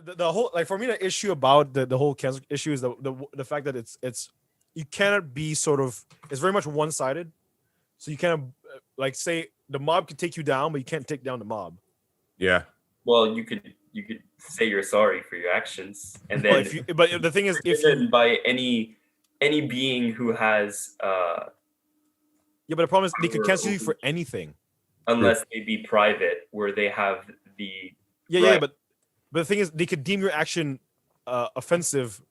the whole, like, for me, the issue about the whole cancel issue is the fact that it's you cannot be sort of, it's very much one sided. So you kind of like say the mob can take you down, but you can't take down the mob. Yeah. Well, you could say you're sorry for your actions, and But then if you, but the thing is, if forgiven you, by any being who has yeah, but the problem is they could power cancel you over- for anything. unless they be private, where they have the Yeah, right. but the thing is, they could deem your action offensive,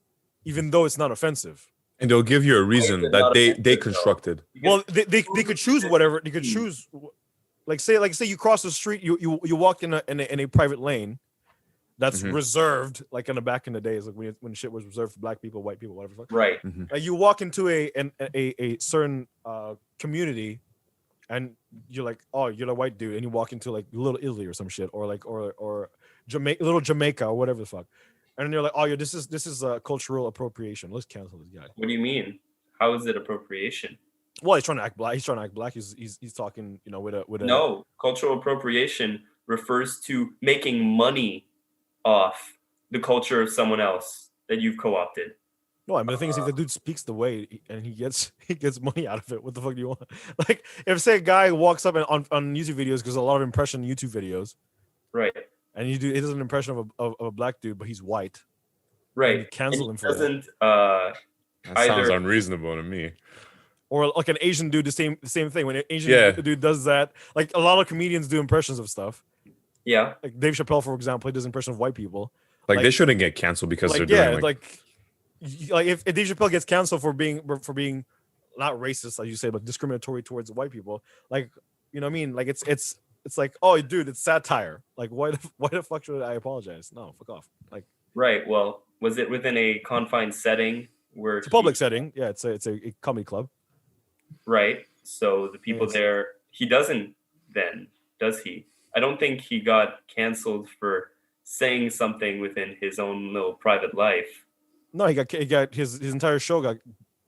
even though it's not offensive. And they'll give you a reason it that not they offensive, though? constructed. Well, they could choose whatever they could choose. Like say you cross the street, you walk in a private lane that's Mhm. reserved, like in the back in the days, like when shit was reserved for black people, white people, whatever the fuck. Right. Like you walk into a certain community, and you're like, oh, you're the white dude, and you walk into like Little Italy or some shit, or like or little Jamaica or whatever the fuck, and then you're like, oh, yeah, this is cultural appropriation. Let's cancel this guy. What do you mean? How is it appropriation? Well, he's trying to act black. He's trying to act black. He's talking, with a No, cultural appropriation refers to making money off the culture of someone else that you've co-opted. No, I mean the thing is, if the dude speaks the way and he gets money out of it, what the fuck do you want? Like, if say a guy walks up and on YouTube videos, because a lot of impression YouTube videos, Right. and he does an impression of a black dude, but he's white, Right. you cancel And him for that. doesn't That sounds either- unreasonable to me. Or like an Asian dude, the same thing. When an Asian Yeah. dude does that, like a lot of comedians do impressions of stuff. yeah. Like Dave Chappelle, for example, he does impression of white people. Like they shouldn't get canceled because Like, they're yeah, doing like like if Dave Chappelle gets canceled for being not racist, like you say, but discriminatory towards white people, like, you know what I mean? Like it's like, oh, dude, it's satire. Like, why the fuck should I apologize? No, fuck off. Like, Right. Well, was it within a confined setting where it's a public setting. Yeah, it's a comedy club. Right. So the people Yes. there, he doesn't then, does he? I don't think he got canceled for saying something within his own little private life. No, he got his entire show got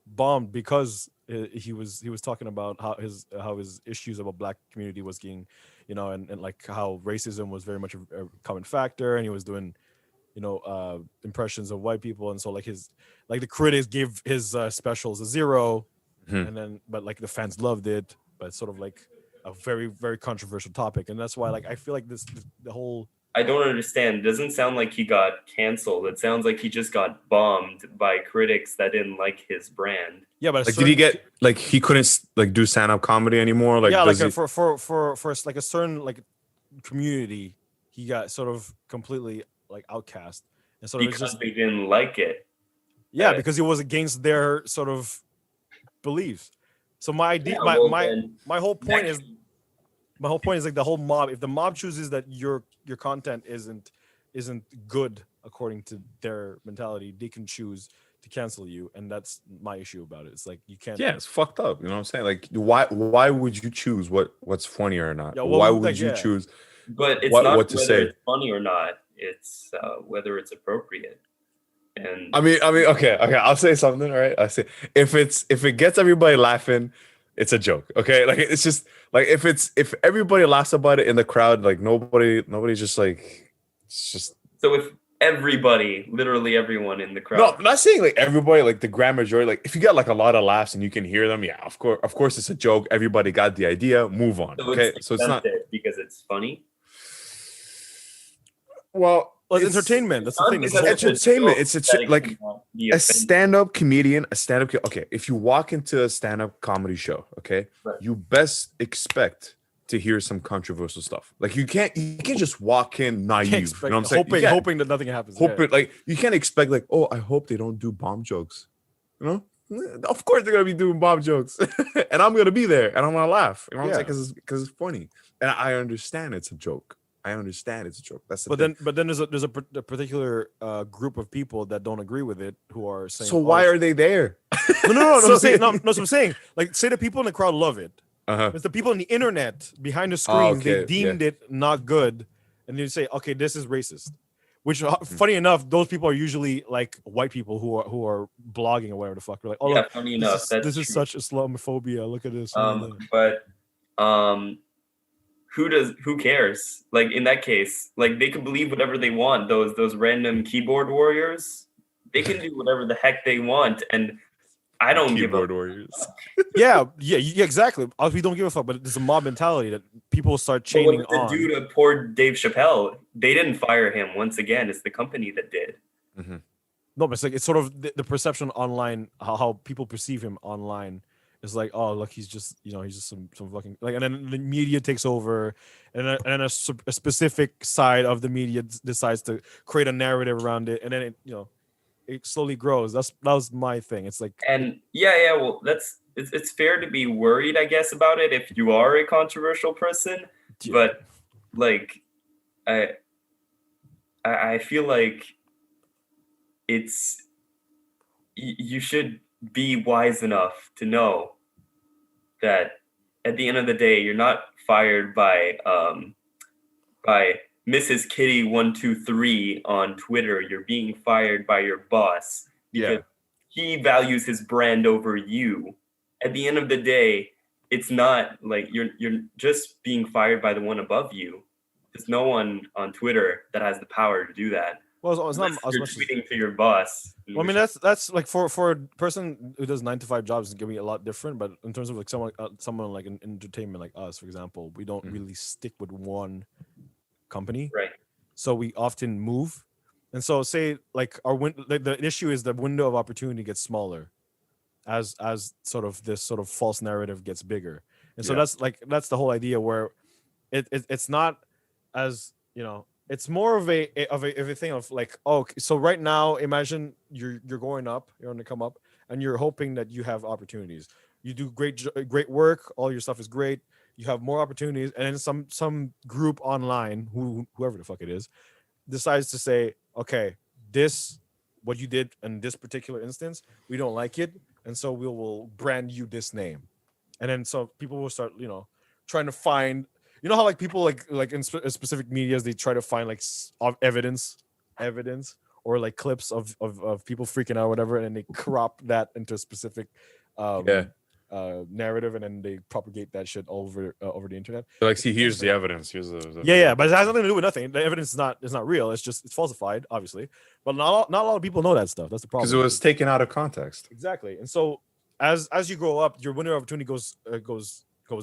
bombed because he was talking about how his issues about black community was getting, and like how racism was very much a common factor, and he was doing, impressions of white people, and so like the critics gave his specials a 0, and then but like the fans loved it, but it's sort of like a very, very controversial topic, and that's why like I feel like the whole. I don't understand. It doesn't sound like he got canceled. It sounds like he just got bombed by critics that didn't like his brand. Yeah, but like did he get like he couldn't like do stand-up comedy anymore? Like yeah, like does he- for like a certain like community, he got sort of completely like outcast, and sort of Because they didn't like it. yeah, because he was against their sort of beliefs. So my idea, Yeah, well, my then whole point next- is. My whole point is like the whole mob. If the mob chooses that your content isn't good according to their mentality, they can choose to cancel you, and that's my issue about it. It's like you can't. Yeah, it's fucked up. You know what I'm saying? Like why would you choose what's funny or not? Yeah, well, why like, would you yeah. choose But it's what not to whether say? it's funny or not. It's whether it's appropriate. And I mean, okay, I'll say something, all right? I say if it gets everybody laughing, it's a joke. Okay. Like it's just like if everybody laughs about it in the crowd, like nobody's just like it's just so if everybody, literally everyone in the crowd. no, I'm not saying like everybody, like the grand majority, like if you get like a lot of laughs and you can hear them, yeah, of course it's a joke. Everybody got the idea, move on. So Okay. it's So it's not because it's funny. well Well, it's entertainment. That's the thing. Because It's it's entertainment. a It's joke a that it like cannot be a offensive. stand-up comedian, okay, if you walk into a stand-up comedy show, okay, Right. you best expect to hear some controversial stuff. Like you can't just walk in naive. expect- You know what I'm saying? You can't- hoping that nothing happens. yeah. hoping like you can't expect like, oh, I hope they don't do bomb jokes. You know? Of course they're gonna be doing bomb jokes, and I'm gonna be there, and I'm gonna laugh. You know what I'm saying? Because it's funny, and I understand it's a joke. I understand it's a joke. That's the thing. But then there's a particular group of people that don't agree with it who are saying. So why are they there? no? So I'm saying, no, so I'm saying, like, say the people in the crowd love it. Uh-huh. It's the people on the internet behind the screen. okay, They deemed it not good, and they say, okay, this is racist. Which, funny enough, those people are usually like white people who are blogging or whatever the fuck. They're like, oh, Yeah, look, funny enough, this is true. such Islamophobia. Look at this. But who cares? Like in that case, like they can believe whatever they want. Those random keyboard warriors, they can do whatever the heck they want, and I don't give a Keyboard warriors. yeah, exactly. We don't give a fuck, but there's a mob mentality that people start But what chaining did the on. dude to poor Dave Chappelle? They didn't fire him. Once again, it's the company that did. Mm-hmm. No, but it's like it's sort of the perception online, how people perceive him online is like, oh, look, he's just he's just some fucking like, and then the media takes over, and a specific side of the media decides to create a narrative around it, and then it slowly grows. That was my thing. It's like, And yeah, well, it's fair to be worried, I guess, about it if you are a controversial person. Yeah. But like, I feel like you should be wise enough to know that at the end of the day, you're not fired by Mrs. Kitty 123 on Twitter. You're being fired by your boss because he values his brand over you. At the end of the day, it's not like you're just being fired by the one above you. There's no one on Twitter that has the power to do that. well, it's not as You're much. tweeting to your boss. Well, I mean, that's like for a person who does 9 to 5 jobs, it's gonna be a lot different. But in terms of like someone like in entertainment like us, for example, we don't really stick with one company, right? So we often move, and so say like the issue is the window of opportunity gets smaller, as sort of this sort of false narrative gets bigger, and so that's the whole idea where it's not as it's more of a thing of like, oh, so right now imagine you're going up, you're on the come up, and you're hoping that you have opportunities. You do great work, all your stuff is great, you have more opportunities, and then some group online, whoever the fuck it is, decides to say, okay, this what you did in this particular instance, we don't like it, and so we will brand you this name. And then so people will start trying to find, how like people like in specific medias, they try to find like of evidence or like clips of people freaking out or whatever, and they crop that into a specific narrative, and then they propagate that shit over the internet. So like, see, here's the evidence. Here's the yeah, but it has nothing to do with nothing. The evidence is not real. It's falsified, obviously. But not a lot of people know that stuff. That's the problem. Because it was taken out of context. Exactly. And so as you grow up, your window of opportunity goes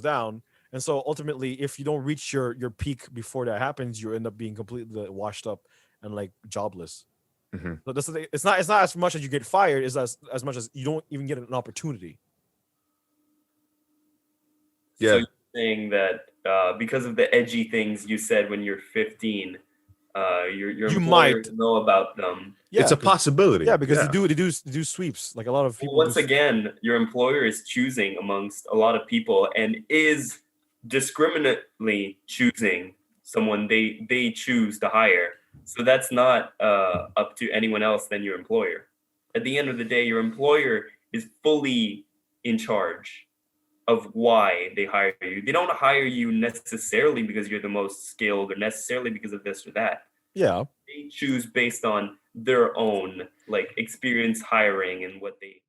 down. And so ultimately, if you don't reach your peak before that happens, you end up being completely washed up and like jobless. Mm-hmm. So that's the thing. It's not as much as you get fired, is as much as you don't even get an opportunity. Yeah. So you're saying that because of the edgy things you said when you're 15, your employer might know about them. Yeah, it's a possibility. Yeah, because they do sweeps. Like a lot of people. Well, once again, your employer is choosing amongst a lot of people and is discriminately choosing someone they choose to hire. So that's not up to anyone else than your employer. At the end of the day, your employer is fully in charge of why they hire you. They don't hire you necessarily because you're the most skilled or necessarily because of this or that. Yeah. They choose based on their own like experience hiring and what they